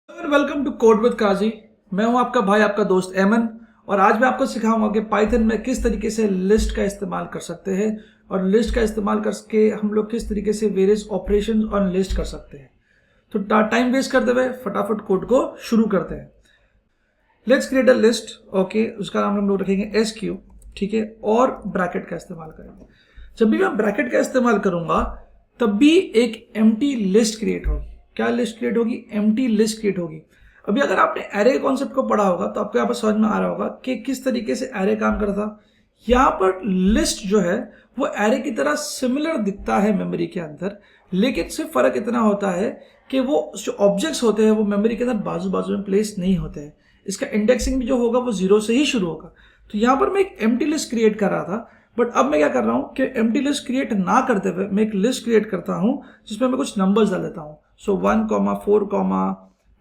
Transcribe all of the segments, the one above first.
Welcome to code with काजी। मैं हूं आपका भाई, आपका दोस्त एमन, और आज मैं आपको सिखाऊंगा कि पाइथन में किस तरीके से लिस्ट का इस्तेमाल कर सकते हैं और लिस्ट का इस्तेमाल करके हम लोग किस तरीके से वेरियस ऑपरेशंस ऑन लिस्ट कर सकते हैं। तो टाइम वेस्ट करते हुए फटाफट कोड को शुरू करते हैं। Let's create a list. Okay, उसका नाम हम लोग रखेंगे SQ, ठीक है, और ब्रैकेट का इस्तेमाल करेंगे। जब भी मैं ब्रैकेट का इस्तेमाल करूंगा तब भी एक एम्प्टी लिस्ट क्रिएट होगी। क्या लिस्ट क्रिएट होगी? एम्प्टी लिस्ट क्रिएट होगी। अभी अगर आपने एरे कॉन्सेप्ट को पढ़ा होगा तो आपको यहाँ पर समझ में आ रहा होगा कि किस तरीके से एरे काम करता। यहाँ पर लिस्ट जो है वो एरे की तरह सिमिलर दिखता है मेमोरी के अंदर, लेकिन सिर्फ फर्क इतना होता है कि वो जो ऑब्जेक्ट्स होते हैं वो मेमोरी के अंदर बाजू बाजू में प्लेस नहीं होते हैं। इसका इंडेक्सिंग भी जो होगा वो 0 से ही शुरू होगा। तो यहाँ पर मैं एक एम्प्टी लिस्ट क्रिएट कर रहा था, बट अब मैं क्या कर रहा हूँ कि एम्प्टी लिस्ट क्रिएट ना करते हुए मैं एक लिस्ट क्रिएट करता हूँ जिसमें मैं कुछ नंबर्स डाल देता हूँ। सो 1, 4,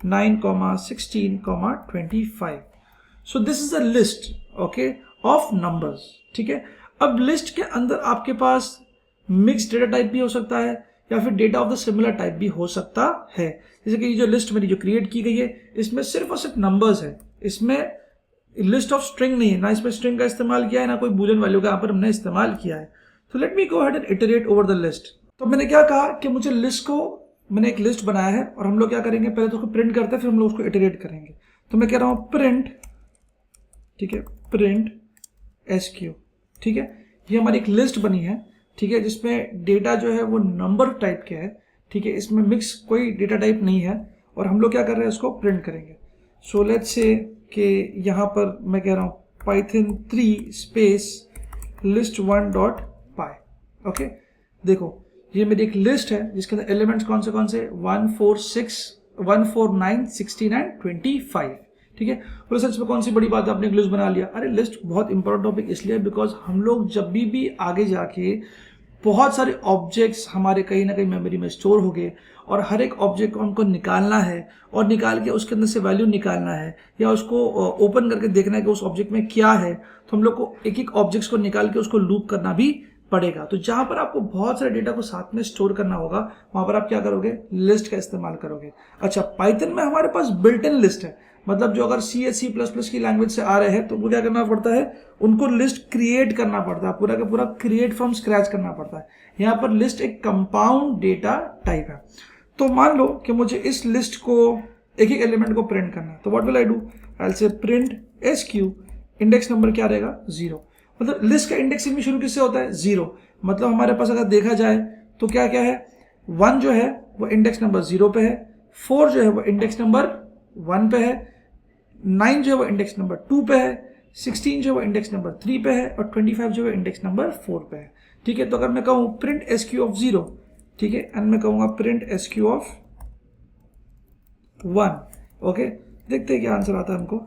9, 16, 25। So this is a list, okay, of numbers, ठीक है। अब लिस्ट के अंदर आपके पास मिक्स डेटा टाइप भी हो सकता है या फिर data of the similar type भी हो सकता है। जैसे कि ये जो लिस्ट मेरी जो क्रिएट की गई है इसमें सिर्फ और सिर्फ नंबर्स है, इसमें लिस्ट ऑफ स्ट्रिंग नहीं है, ना इसमें स्ट्रिंग का इस्तेमाल किया है ना कोई बूलियन वैल्यू का यहाँ पर हमने इस्तेमाल किया है। तो let me go ahead and iterate over the list. तो मैंने क्या कहा कि मुझे लिस्ट को, मैंने एक लिस्ट बनाया है और हम लोग क्या करेंगे, पहले तो उसको प्रिंट करते हैं फिर हम लोग उसको इटरेट करेंगे। तो मैं कह रहा हूँ प्रिंट, ठीक है, प्रिंट SQ, ठीक है। ये हमारी एक लिस्ट बनी है, ठीक है, जिसमें डेटा जो है वो नंबर टाइप के है, ठीक है, इसमें मिक्स कोई डेटा टाइप नहीं है और हम लोग क्या कर रहे हैं, इसको प्रिंट करेंगे। सो लेट्स से कि यहाँ पर मैं कह रहा हूँ python 3 स्पेस list1.py। ओके, देखो ये मेरी एक लिस्ट है जिसके अंदर एलिमेंट्स कौन से 1, 4, 9, 16 एंड 25, ठीक है। बोले सर इसमें कौन सी बड़ी बात है, आपने एक लिस्ट बना लिया। अरे लिस्ट बहुत इंपॉर्टेंट टॉपिक इसलिए बिकॉज हम लोग जब भी आगे जाके बहुत सारे ऑब्जेक्ट्स हमारे कहीं ना कहीं मेमोरी में स्टोर हो गए और हर एक ऑब्जेक्ट को हमको निकालना है और निकाल के उसके अंदर से वैल्यू निकालना है या उसको ओपन करके देखना है कि उस ऑब्जेक्ट में क्या है, तो हम लोग को एक एक ऑब्जेक्ट्स को निकाल के उसको लूप करना भी पड़ेगा। तो जहां पर आपको बहुत सारे डेटा को साथ में स्टोर करना होगा वहां पर आप क्या करोगे, लिस्ट का इस्तेमाल करोगे। अच्छा, पाइथन में हमारे पास बिल्ट इन लिस्ट है, मतलब जो अगर C++ की लैंग्वेज से आ रहे हैं तो उनको क्या करना पड़ता है, उनको लिस्ट क्रिएट करना पड़ता है, पूरा का पूरा क्रिएट फ्रॉम स्क्रैच करना पड़ता है। यहाँ पर लिस्ट एक कंपाउंड डेटा टाइप है। तो मान लो कि मुझे इस लिस्ट को एक एक एलिमेंट को प्रिंट करना है, तो व्हाट विल आई डू, आई से प्रिंट SQ, इंडेक्स नंबर क्या रहेगा, 0। मतलब लिस्ट का इंडेक्सिंग भी शुरू किससे होता है, 0। मतलब हमारे पास अगर देखा जाए तो क्या क्या है, 1 जो है वो इंडेक्स नंबर 0 पे है, 4 जो है वो इंडेक्स नंबर 1 पे है, 9 जो है वो इंडेक्स नंबर 2 पे है, 16 जो है वो इंडेक्स नंबर 3 पे है और 25 जो है इंडेक्स नंबर 4 पे है, ठीक है। तो अगर मैं कहूँ प्रिंट SQ ऑफ 0, ठीक है, एंड मैं कहूँगा प्रिंट SQ ऑफ 1, ओके, देखते हैं क्या आंसर आता है हमको।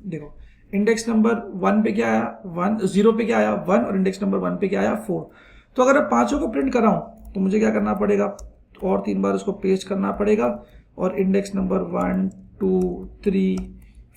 देखो इंडेक्स नंबर 1 पे क्या आया, 0 पे क्या आया 1, और इंडेक्स नंबर 1 पे क्या आया 4। तो अगर मैं पांचों को प्रिंट कर रहा हूँ तो मुझे क्या करना पड़ेगा, और 3 बार उसको पेस्ट करना पड़ेगा और इंडेक्स नंबर 1, 2, 3,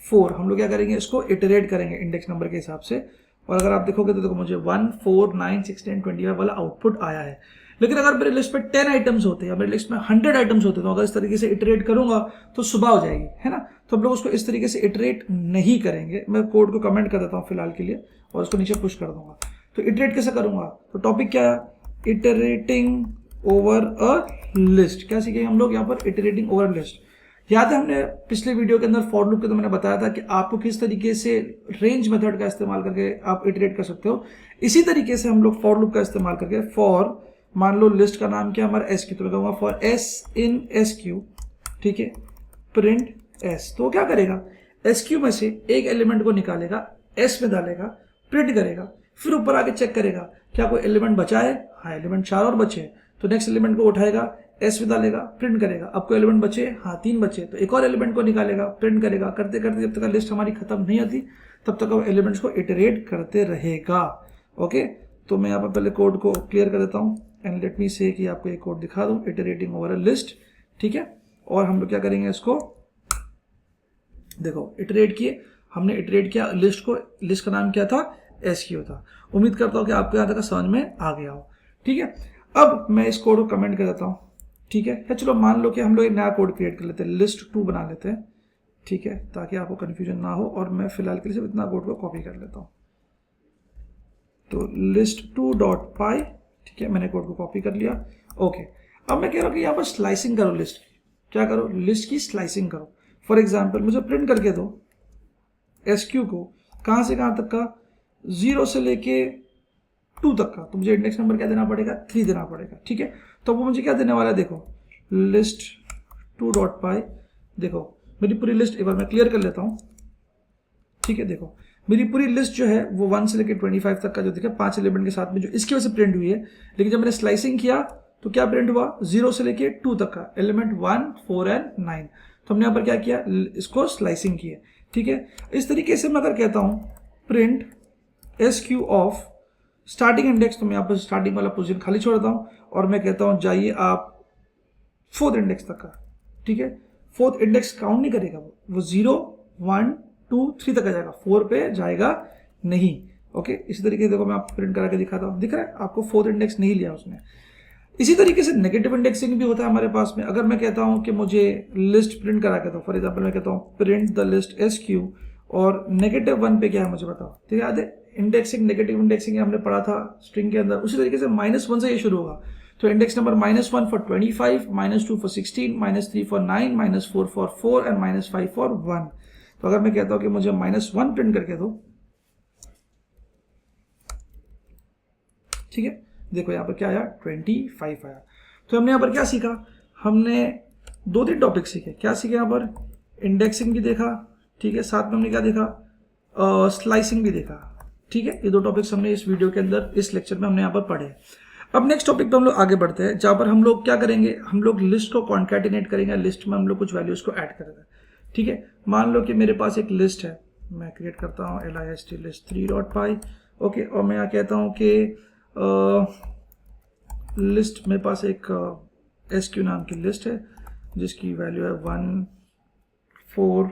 4 हम लोग क्या करेंगे, इसको इटरेट करेंगे इंडेक्स नंबर के हिसाब से। और अगर आप देखोगे तो देखो मुझे 1, 4, 9, 16, 25 वाला आउटपुट आया है। लेकिन अगर मेरे लिस्ट में 10 आइटम्स होते या मेरे लिस्ट में 100 आइटम्स होते तो अगर इस तरीके से इटरेट करूंगा तो सुबह हो जाएगी, है ना। तो हम लोग उसको इस तरीके से इटरेट नहीं करेंगे। मैं कोड को कमेंट कर देता हूँ फिलहाल के लिए और उसको नीचे पुश कर दूंगा। तो इटरेट कैसे करूंगा, तो टॉपिक क्या है, इटरेटिंग ओवर अ लिस्ट। क्या सीखे हम लोग यहाँ पर, इटरेटिंग ओवर लिस्ट। याद है हमने पिछले वीडियो के अंदर फॉर लूप के अंदर मैंने बताया था कि आपको किस तरीके से रेंज मेथड का इस्तेमाल करके आप इटरेट कर सकते हो। इसी तरीके से हम लोग फॉर लूप का इस्तेमाल करके, फॉर मान लो लिस्ट का नाम क्या हमारा SQ, तो मैं कहूँगा फॉर S इन SQ, ठीक है, प्रिंट S। तो क्या करेगा, SQ में से एक एलिमेंट को निकालेगा, S में डालेगा, प्रिंट करेगा, फिर ऊपर आके चेक करेगा क्या कोई एलिमेंट बचा है, हाँ एलिमेंट 4 और बचे, तो नेक्स्ट एलिमेंट को उठाएगा, S में डालेगा, प्रिंट करेगा, अब कोई एलिमेंट बचे, हाँ 3 बचे, तो एक और एलिमेंट को निकालेगा, प्रिंट करेगा, करते करते जब तक लिस्ट हमारी खत्म नहीं होती तब तक वो एलिमेंट्स को इटरेट करते रहेगा। ओके, तो मैं यहाँ पर पहले कोड को क्लियर कर देता हूँ एंड लेट मी से कि आपको एक कोड दिखा दूं, इटरेटिंग ओवर अ लिस्ट, ठीक है। और हम लोग क्या करेंगे, इसको देखो इटरेट किए, हमने इटरेट किया लिस्ट को, लिस्ट का नाम क्या था, SQ था। उम्मीद करता हूँ कि आपको यहाँ तक समझ में आ गया हो, ठीक है। अब मैं इस कोड को कमेंट कर देता हूँ, ठीक है। या चलो मान लो कि हम लोग एक नया कोड क्रिएट कर लेते हैं, list2 बना लेते हैं, ठीक है, ताकि आपको कन्फ्यूजन ना हो। और मैं फिलहाल के लिए सिर्फ इतना कोड को कॉपी कर लेता हूँ। तो list2.py, ठीक है, मैंने कोड को कॉपी कर लिया। ओके, अब मैं कह रहा हूँ कि यहाँ पर स्लाइसिंग करो लिस्ट की। क्या करो? लिस्ट की स्लाइसिंग करो। फॉर एग्जाम्पल मुझे प्रिंट करके दो SQ को कहाँ से कहाँ तक का, 0 से लेके 2 तक का। तो मुझे इंडेक्स नंबर क्या देना पड़ेगा? 3 देना पड़ेगा, ठीक है। तो वो मुझे क्या देने वाला है? देखो list2.py, देखो मेरी पूरी लिस्ट एक बार मैं क्लियर कर लेता हूँ, ठीक है। देखो मेरी पूरी लिस्ट जो है वो 1 से लेकर 25 तक का जो दिखा 5 एलिमेंट के साथ में, जो इसकी वजह से प्रिंट हुई है। लेकिन जब मैंने स्लाइसिंग किया तो क्या प्रिंट हुआ? 0 से लेके 2 तक का एलिमेंट 1, 4 एंड 9। तो हमने यहाँ पर क्या किया? इसको स्लाइसिंग की है, ठीक है। इस तरीके से मैं अगर कहता हूँ print SQ of starting index, तो मैं यहाँ पर स्टार्टिंग वाला पोजीशन खाली छोड़ देता हूँ और मैं कहता हूँ जाइए आप 4th इंडेक्स तक का, ठीक है। 4th इंडेक्स काउंट नहीं करेगा, वो 0, 1, 2, 3 तक आ जाएगा, 4 पे जाएगा नहीं। ओके, इसी तरीके से देखो मैं आपको प्रिंट करा के दिखाता हूँ, दिख रहा है आपको 4th इंडेक्स नहीं लिया उसने। इसी तरीके से नेगेटिव इंडेक्सिंग भी होता है हमारे पास में। अगर मैं कहता हूँ कि मुझे लिस्ट प्रिंट करा के दो, फॉर एग्जाम्पल मैं कहता हूँ प्रिंट द लिस्ट SQ और -1 पे क्या है मुझे बताओ, तो याद है इंडेक्सिंग, नेगेटिव इंडेक्सिंग हमने पढ़ा था स्ट्रिंग के अंदर। उसी तरीके से -1 से ये शुरू होगा। तो index number -1 for 25, -2 for 16, -3 for 9, -4 for 4 and -5 for 1। तो अगर मैं कहता हूं कि मुझे -1 प्रिंट करके दो, ठीक है, देखो यहां पर क्या आया? 25 आया। तो हमने यहां पर क्या सीखा? हमने 2-3 टॉपिक सीखे। क्या सीखे यहां पर? इंडेक्सिंग भी देखा, ठीक है, साथ में हमने क्या देखा? स्लाइसिंग भी देखा, ठीक है। ये 2 टॉपिक्स हमने इस वीडियो के अंदर, इस लेक्चर में हमने यहाँ पर पढ़े। अब नेक्स्ट टॉपिक पे हम लोग आगे बढ़ते हैं, जहां पर हम लोग क्या करेंगे? हम लोग लिस्ट को कॉन्कैटिनेट करेंगे। लिस्ट में हम लोग कुछ वैल्यूज को ऐड करेंगे, ठीक है। मान लो कि मेरे पास एक लिस्ट है, मैं क्रिएट करता हूँ list list3.py, ओके। और मैं यहाँ कहता हूँ कि लिस्ट मेरे पास एक SQ नाम की लिस्ट है जिसकी वैल्यू है 1, 4,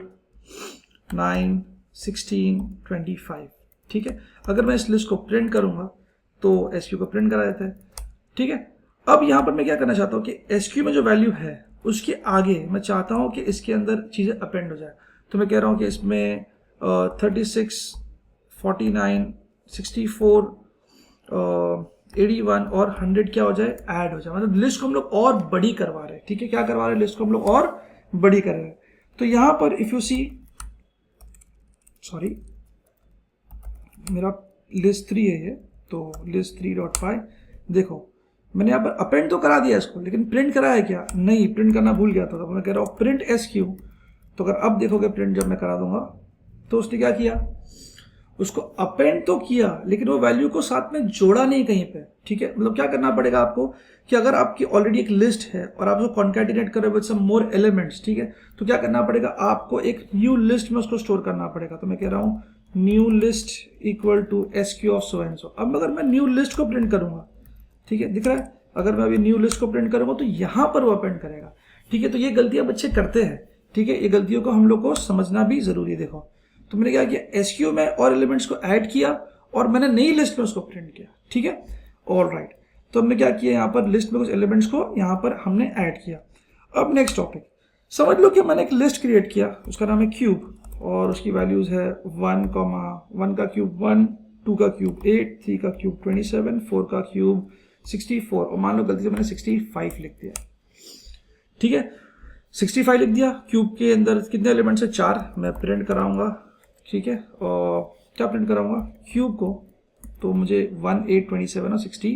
9, 16, 25, ठीक है। अगर मैं इस लिस्ट को प्रिंट करूंगा तो SQ को प्रिंट करा देता है, ठीक है। अब यहां पर मैं क्या करना चाहता हूं कि SQ में जो वैल्यू है उसके आगे मैं चाहता हूं कि इसके अंदर चीजें अपेंड हो जाए। तो मैं कह रहा हूं कि इसमें 36, 49, 64, 81 और 100 क्या हो जाए? ऐड हो जाए। मतलब लिस्ट को हम लोग और बड़ी करवा रहे हैं, ठीक है। क्या करवा रहे हैं? लिस्ट को हम लोग और बड़ी कर रहे हैं। तो यहां पर इफ यू सी, सॉरी मेरा list3 है ये, तो list3.py, देखो मैंने यहाँ पर अपेंड तो करा दिया इसको, लेकिन प्रिंट कराया क्या? नहीं, प्रिंट करना भूल गया था। तो मैं कह रहा हूँ प्रिंट SQ। तो अगर अब देखोगे प्रिंट जब मैं करा दूंगा तो उसने क्या किया? उसको अपेंड तो किया लेकिन वो वैल्यू को साथ में जोड़ा नहीं कहीं पे, ठीक है। मतलब क्या करना पड़ेगा आपको कि अगर आपकी ऑलरेडी एक लिस्ट है और आप उसको कॉन्कैटिनेट कर रहे हो विद सम मोर एलिमेंट्स, ठीक है, तो क्या करना पड़ेगा? आपको एक न्यू लिस्ट में उसको स्टोर करना पड़ेगा। तो मैं कह रहा हूँ new list equal to SQ of so and so. अब अगर मैं न्यू लिस्ट को प्रिंट करूंगा, ठीक है, दिख रहा है, अगर मैं अभी न्यू लिस्ट को प्रिंट करूंगा तो यहां पर वो अपेंड करेगा, ठीक है। तो ये गलतियां बच्चे करते हैं, ठीक है। ये गलतियों को हम लोग को समझना भी जरूरी है। देखो तो मैंने क्या किया? SQ में और एलिमेंट्स को ऐड किया और मैंने नई लिस्ट में उसको प्रिंट किया, ठीक है। ऑल राइट, तो हमने क्या किया? यहाँ पर लिस्ट में कुछ एलिमेंट्स को यहाँ पर हमने ऐड किया। अब नेक्स्ट टॉपिक, समझ लो कि मैंने एक लिस्ट क्रिएट किया, उसका नाम है क्यूब और उसकी वैल्यूज है 1, 1 का क्यूब 1, 2 का क्यूब 8, 3 का क्यूब 27, 4 का क्यूब 64 और मान लो गलती से मैंने 65 लिख दिया, ठीक है। 65 लिख दिया। क्यूब के अंदर कितने एलिमेंट्स है? 4। मैं प्रिंट कराऊंगा, ठीक है। और क्या प्रिंट कराऊंगा? क्यूब को। तो मुझे 1, 8, 27 और 60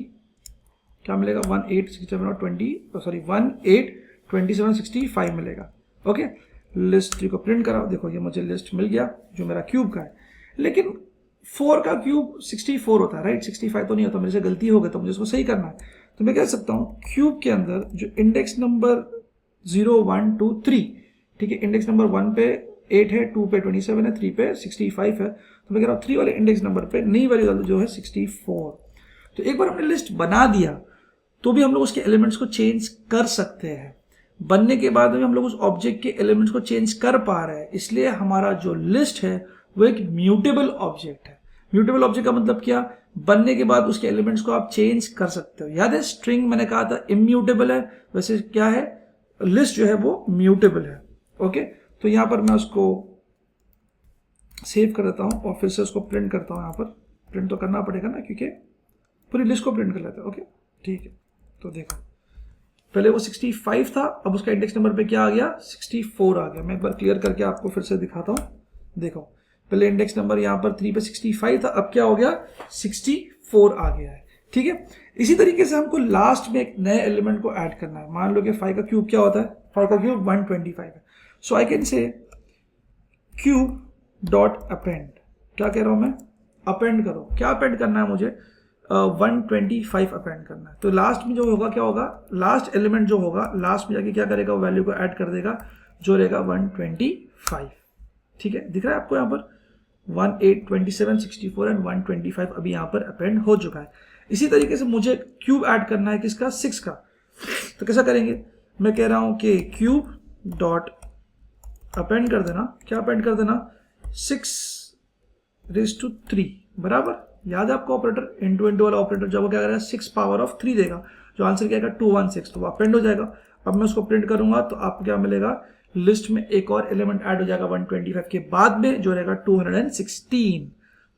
क्या मिलेगा? 1, 8, 67 और 20, सॉरी 1, 8, 27 और 65 मिलेगा, ओके। लिस्ट3 को प्रिंट कराओ, देखो ये मुझे लिस्ट मिल गया जो मेरा क्यूब का है। लेकिन 4 का क्यूब 64 होता है, राइट? 65 तो नहीं होता, मेरे से गलती हो गई, तो मुझे उसको सही करना है। तो मैं कह सकता हूँ क्यूब के अंदर जो इंडेक्स नंबर 0, 1, 2, 3, ठीक है, इंडेक्स नंबर 1 पे 8 है, 2 पे 27 है, 3 पे 65 है। तो मैं कह रहा हूँ 3 वाले इंडेक्स नंबर पे नई वैल्यू डालो जो है 64। तो एक बार हमने लिस्ट बना दिया तो भी हम लोग उसके एलिमेंट्स को चेंज कर सकते हैं। बनने के बाद में हम लोग उस ऑब्जेक्ट के एलिमेंट्स को चेंज कर पा रहे हैं, इसलिए हमारा जो लिस्ट है वो एक म्यूटेबल ऑब्जेक्ट है। म्यूटेबल ऑब्जेक्ट का मतलब क्या? बनने के बाद उसके एलिमेंट्स को आप चेंज कर सकते हो। याद है स्ट्रिंग मैंने कहा था इम्यूटेबल है, वैसे क्या है लिस्ट जो है वो म्यूटेबल है। ओके, तो यहां पर मैं उसको सेव कर देता हूं और फिर से उसको प्रिंट करता हूं। यहां पर प्रिंट तो करना पड़ेगा ना, क्योंकि पूरी लिस्ट को प्रिंट कर लेते हैं। ओके ठीक है, तो देखो पहले वो 65 था, अब उसका इंडेक्स नंबर पे क्या आ गया 64 आ गया। मैं एक बार क्लियर करके आपको फिर से दिखाता हूँ। देखो पहले इंडेक्स नंबर यहाँ पर 3 पे 65 था, अब क्या हो गया 64 आ गया है। ठीक है, इसी तरीके से हमको लास्ट में एक नए एलिमेंट को ऐड करना है। मान लो कि 5 का क्यूब क्या होता है, 5 का क्यूब 125 है। So I can say cube dot append, क्या कह रहा हूं मैं, अपेंड करो। क्या अपेंड करना है मुझे, 125 अपेंड करना है। तो लास्ट में जो होगा क्या होगा, लास्ट एलिमेंट जो होगा लास्ट में जाके क्या करेगा, वो वैल्यू को ऐड कर देगा जो रहेगा 125। ठीक है, दिख रहा है आपको यहाँ पर 18, 27, 64 एंड 125 अभी यहाँ पर अपेंड हो चुका है। इसी तरीके से मुझे क्यूब ऐड करना है किसका, 6 का। तो कैसा करेंगे, मैं कह रहा हूं कि क्यूब डॉट अपेंड कर देना, क्या अपेंड कर देना 6⁻³ बराबर। याद है आपको ऑपरेटर इंटू इंटू वाला ऑपरेटर, जब वो क्या करेगा 6 पावर ऑफ 3 देगा, जो आंसर क्या आएगा 216, तो वो अपेंड हो जाएगा। अब मैं उसको प्रिंट करूंगा तो आपको क्या मिलेगा, लिस्ट में एक और एलिमेंट ऐड हो जाएगा 125 के बाद में, जो रहेगा 216।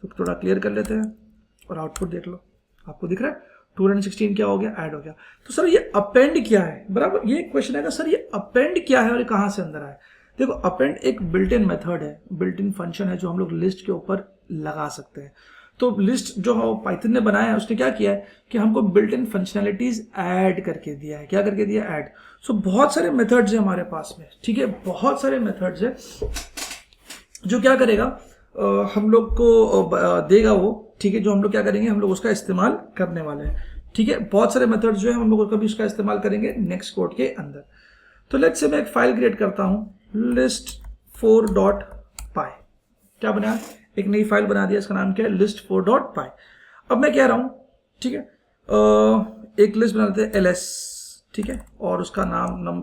तो थोड़ा क्लियर कर लेते हैं और आउटपुट देख लो, आपको दिख रहा है 216 क्या हो गया, ऐड हो गया। तो सर ये अपेंड क्या है, बराबर ये क्वेश्चन आएगा सर ये अपेंड क्या है और ये कहां से अंदर आया। देखो अपेंड एक बिल्ट इन मेथड है, बिल्ट इन फंक्शन है जो हम लोग लिस्ट के ऊपर लगा सकते हैं। तो लिस्ट जो पाइथन ने बनाया है उसने क्या किया है कि हमको बिल्ट इन फंक्शनैलिटीज ऐड करके दिया है। क्या करके दिया, ऐड। सो बहुत सारे मेथड्स है हमारे पास में, ठीक है, बहुत सारे मेथड्स है जो क्या करेगा हम लोग को देगा वो, ठीक है, जो हम लोग क्या करेंगे, हम लोग उसका इस्तेमाल करने वाले हैं। ठीक है, बहुत सारे मेथड्स जो है हम लोग कभी उसका इस्तेमाल करेंगे नेक्स्ट कोड के अंदर। तो लेट्स से मैं एक फाइल क्रिएट करता हूं list4.py। क्या बना, एक नई फाइल बना दिया, इसका नाम क्या है list4.py। अब मैं कह रहा हूं, ठीक है, एक लिस्ट बना देते हैं ls, ठीक है, और उसका नाम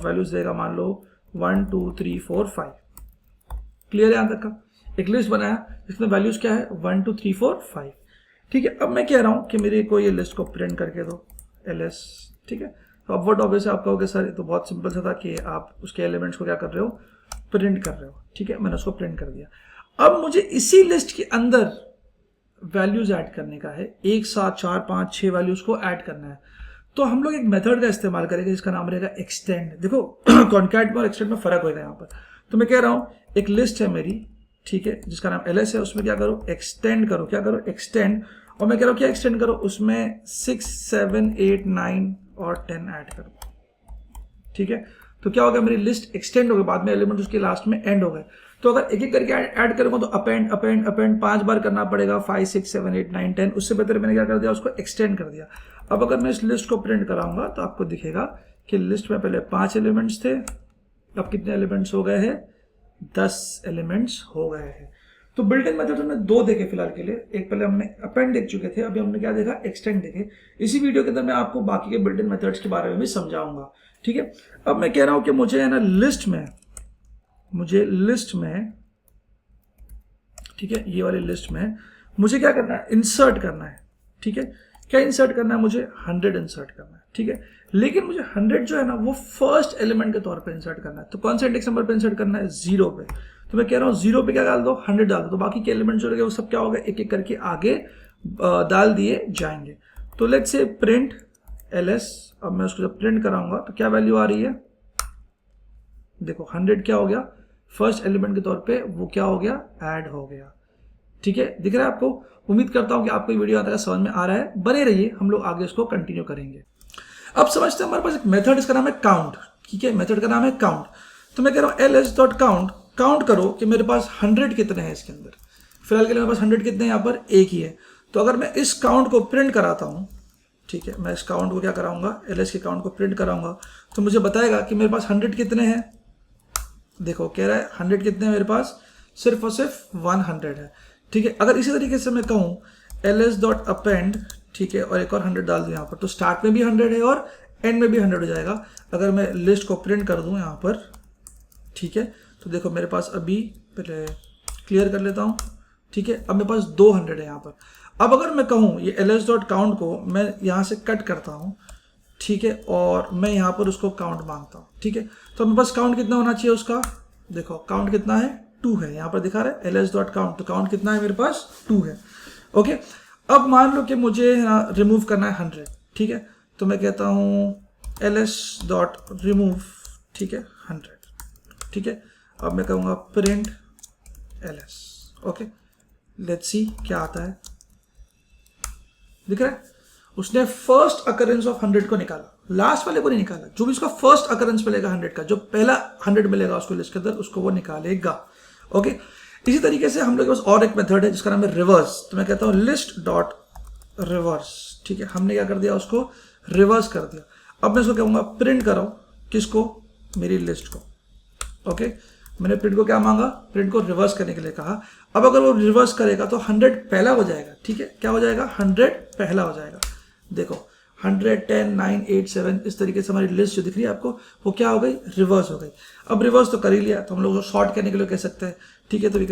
वैल्यूज देगा मान लो 1 2 3 4 5। क्लियर है यहां तक का, एक लिस्ट बनाया इसमें वैल्यूज क्या है 1 2 3 4 5। ठीक है, अब मैं कह रहा हूं कि मेरे को ये लिस्ट को प्रिंट करके दो ls। ठीक है, तो अब वर्ड ऑब्वियस आप कहोगे सर ये तो बहुत सिंपल सा था कि आप उसके एलिमेंट्स को क्या कर रहे हो, प्रिंट कर रहे हो। ठीक है, मैंने उसको प्रिंट कर दिया। अब मुझे इसी लिस्ट के अंदर वैल्यूज ऐड करने का है, एक साथ 4 5 6 वैल्यूज को ऐड करना है। तो हम लोग एक मेथड का इस्तेमाल करेंगे जिसका नाम रहेगा एक्सटेंड। देखो कॉन्कैट में और एक्सटेंड में फर्क होगा यहाँ पर। तो मैं कह रहा हूँ एक लिस्ट है मेरी, ठीक है, जिसका नाम ls है, उसमें क्या करो एक्सटेंड करो, क्या करो एक्सटेंड। और मैं कह रहा हूँ क्या एक्सटेंड करो, उसमें 6 7 8 9 और 10 ऐड करो। ठीक है, तो क्या होगा, मेरी लिस्ट एक्सटेंड हो गई, बाद में एलिमेंट उसके लास्ट में एंड हो गए। तो अगर एक एक करके ऐड करूंगा तो अपेंड अपेंड अपेंड 5 बार करना पड़ेगा, 5 6 7 8 9 10। उससे बेहतर मैंने क्या कर दिया, उसको एक्सटेंड कर दिया। अब अगर मैं इस लिस्ट को प्रिंट कराऊंगा तो आपको दिखेगा कि लिस्ट में पहले 5 एलिमेंट्स थे, अब कितने एलिमेंट्स हो गए हैं, 10 एलिमेंट्स हो गए हैं। तो बिल्ट इन मेथड हमने 2 देखे फिलहाल के लिए, एक पहले हमने अपेंड देख चुके थे, अभी हमने क्या देखा, एक्सटेंड देखे। इसी वीडियो के अंदर मैं आपको बाकी के बिल्ट इन मेथड्स के बारे में भी समझाऊंगा। ठीक है, अब मैं कह रहा हूं कि मुझे है ना लिस्ट में, ठीक है, ये वाली लिस्ट में मुझे क्या करना है, इंसर्ट करना है। ठीक है, क्या इंसर्ट करना है, मुझे 100 इंसर्ट करना है। ठीक है, लेकिन मुझे 100 जो है ना वो फर्स्ट एलिमेंट के तौर पे इंसर्ट करना है। तो कौन सा इंडेक्स नंबर पे इंसर्ट करना है, 0 पे। तो मैं कह रहा हूँ 0 पे क्या डाल दो, 100 डाल दो, तो बाकी के एलिमेंट जो रहेंगे वो सब क्या होगा, एक एक करके आगे डाल दिए जाएंगे। तो लेट्स से प्रिंट ls। अब मैं उसको जब प्रिंट कराऊंगा तो क्या वैल्यू आ रही है, देखो 100 क्या हो गया, फर्स्ट एलिमेंट के तौर पे वो क्या हो गया, ऐड हो गया। ठीक है, दिख रहा है आपको। उम्मीद करता हूं कि आपको वीडियो आता है, समझ में आ रहा है। बने रहिए, हम लोग आगे इसको कंटिन्यू करेंगे। अब समझते हैं, हमारे पास एक मेथड, इसका नाम है काउंट। ठीक है, मेथड का नाम है काउंट। तो मैं कह रहा हूं ls.count, काउंट करो कि मेरे पास 100 कितने हैं इसके अंदर। फिलहाल के लिए मेरे पास 100 कितने हैं, यहाँ पर एक ही है। तो अगर मैं इस काउंट को प्रिंट कराता हूँ, ठीक है, मैं इस काउंट को क्या कराऊंगा, ls के काउंट को प्रिंट कराऊंगा, तो मुझे बताएगा कि मेरे पास 100 कितने हैं। देखो कह रहा है 100 कितने हैं मेरे पास, सिर्फ और सिर्फ 100 है। ठीक है, अगर इसी तरीके से मैं कहूँ ls.append, ठीक है, और एक और 100 डाल दूँ यहाँ पर, तो स्टार्ट में भी 100 है और एंड में भी 100 हो जाएगा। अगर मैं लिस्ट को प्रिंट कर दूँ यहाँ पर, ठीक है, तो देखो मेरे पास अभी, पहले क्लियर कर लेता हूँ। ठीक है, अब मेरे पास 200 है यहाँ पर। अब अगर मैं कहूँ ये ls.count को मैं यहाँ से कट करता हूँ, ठीक है, और मैं यहाँ पर उसको काउंट मांगता हूँ, ठीक है, तो मेरे पास काउंट कितना होना चाहिए उसका, देखो काउंट कितना है 2 है, यहाँ पर दिखा रहा है ls.count, तो काउंट कितना है मेरे पास 2 है। ओके, अब मान लो कि मुझे रिमूव करना है 100, ठीक है, तो मैं कहता हूँ ls.remove, ठीक है, 100, ठीक है। अब मैं कहूँगा print ls, okay, let's see क्या आता है। दिख रहा है उसने फर्स्ट अकरेंस ऑफ 100 को निकाला, लास्ट वाले को नहीं निकाला, जो भी उसका फर्स्ट अकरेंस मिलेगा 100 का, जो पहला 100 मिलेगा उसको लिस्ट के अंदर, उसको वो निकालेगा। ओके, इसी तरीके से हम लोग के पास और एक मेथड है जिसका नाम है रिवर्स, तो मैं कहता हूँ लिस्ट डॉट रिवर्स, ठीक है, हमने क्या कर दिया उसको रिवर्स कर दिया। अब मैं उसको कहूँगा प्रिंट करो, किसको, मेरी लिस्ट को। ओके, मैंने प्रिंट को क्या मांगा, प्रिंट को रिवर्स करने के लिए कहा। अब अगर वो रिवर्स करेगा तो 100 पहला हो जाएगा, ठीक है, क्या हो जाएगा 100 पहला हो जाएगा। देखो 100, 10, 9, 8, 7 इस तरीके से हमारी लिस्ट जो दिख रही है आपको वो क्या हो गई, रिवर्स हो गई। अब रिवर्स तो कर ही लिया, तो हम लोग शॉर्ट करने के लिए कह सकते हैं, ठीक है, तो वी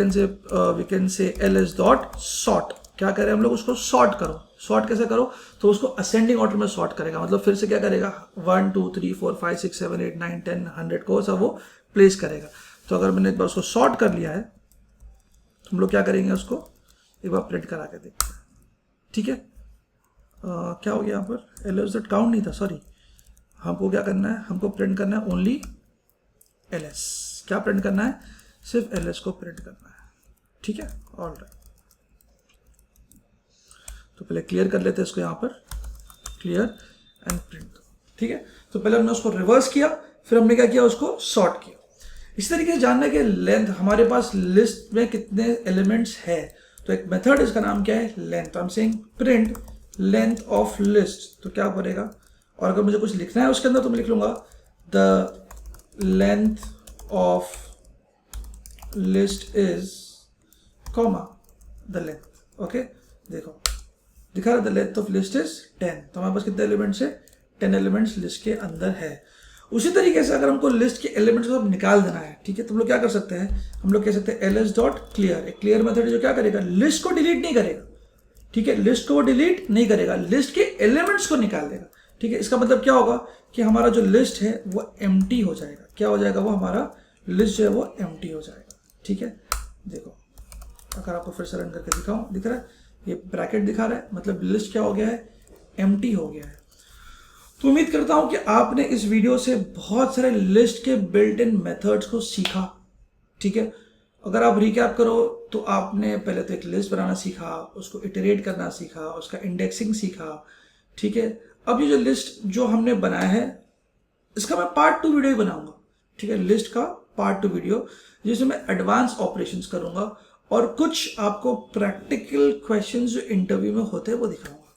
कैन से ls.sort, क्या करें हम लोग उसको सॉर्ट करो। सॉर्ट कैसे करो, तो उसको असेंडिंग ऑर्डर में सॉर्ट करेगा, मतलब फिर से क्या करेगा 1 2 3 4 5 6 7 8 9 10 100 को सब वो प्लेस करेगा। तो अगर मैंने एक बार उसको सॉर्ट कर लिया है तो हम लोग क्या करेंगे, उसको एक बार प्रिंट करा के देखते हैं, ठीक है। क्या हो गया यहाँ पर, ls.count नहीं था, सॉरी, हमको क्या करना है, हमको प्रिंट करना है ओनली ls, क्या प्रिंट करना है, सिर्फ ls को प्रिंट करना है, ठीक है, ऑल राइट। तो पहले क्लियर कर लेते हैं इसको, यहाँ पर क्लियर एंड प्रिंट, ठीक है। तो पहले हमने उसको रिवर्स किया, फिर हमने क्या किया, उसको सॉर्ट किया। इस तरीके से जानना है कि लेंथ हमारे पास लिस्ट में कितने एलिमेंट्स है, तो एक मेथड इसका नाम क्या है, length. I am saying print length of list, तो क्या करेगा, और अगर मुझे कुछ लिखना है उसके अंदर तो मैं लिख लूंगा the length of list is comma the length. Okay, देखो दिखा रहा the length of list is 10, तो हमारे पास कितने एलिमेंट्स है, 10 एलिमेंट्स लिस्ट के अंदर है। उसी तरीके से अगर हमको लिस्ट के एलिमेंट्स को निकाल देना है, ठीक है, तो हम लोग क्या कर सकते हैं, हम लोग कह सकते हैं ls.clear, एक क्लियर मेथड जो क्या करेगा, लिस्ट को डिलीट नहीं करेगा, ठीक है, लिस्ट को वो डिलीट नहीं करेगा, लिस्ट के एलिमेंट्स को निकाल देगा, ठीक है। इसका मतलब क्या होगा कि हमारा जो लिस्ट है वो एम्प्टी हो जाएगा, क्या हो जाएगा, वो हमारा लिस्ट जो है वो एम्प्टी हो जाएगा, ठीक है। देखो अगर आपको फिर से रन करके दिखाऊं, दिख रहा है ये ब्रैकेट दिखा रहा है, मतलब लिस्ट क्या हो गया है, एम्प्टी हो गया है। तो उम्मीद करता हूं कि आपने इस वीडियो से बहुत सारे लिस्ट के बिल्ट इन मेथड्स को सीखा, ठीक है। अगर आप रिकैप करो तो आपने पहले तो एक लिस्ट बनाना सीखा, उसको इटरेट करना सीखा, उसका इंडेक्सिंग सीखा, ठीक है। अब ये जो लिस्ट जो हमने बनाया है इसका मैं पार्ट 2 वीडियो ही बनाऊंगा, ठीक है, लिस्ट का पार्ट 2 वीडियो जिसमें मैं एडवांस ऑपरेशंस करूंगा और कुछ आपको प्रैक्टिकल क्वेश्चंस जो इंटरव्यू में होते हैं वो दिखाऊंगा।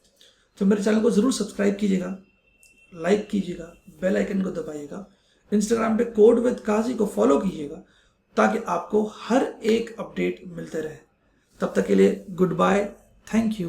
तो मेरे चैनल को जरूर सब्सक्राइब कीजिएगा, लाइक कीजिएगा, बेल आइकन को दबाइएगा, इंस्टाग्राम पे कोड विद काजी को फॉलो कीजिएगा ताकि आपको हर एक अपडेट मिलते रहे। तब तक के लिए गुड बाय, थैंक यू।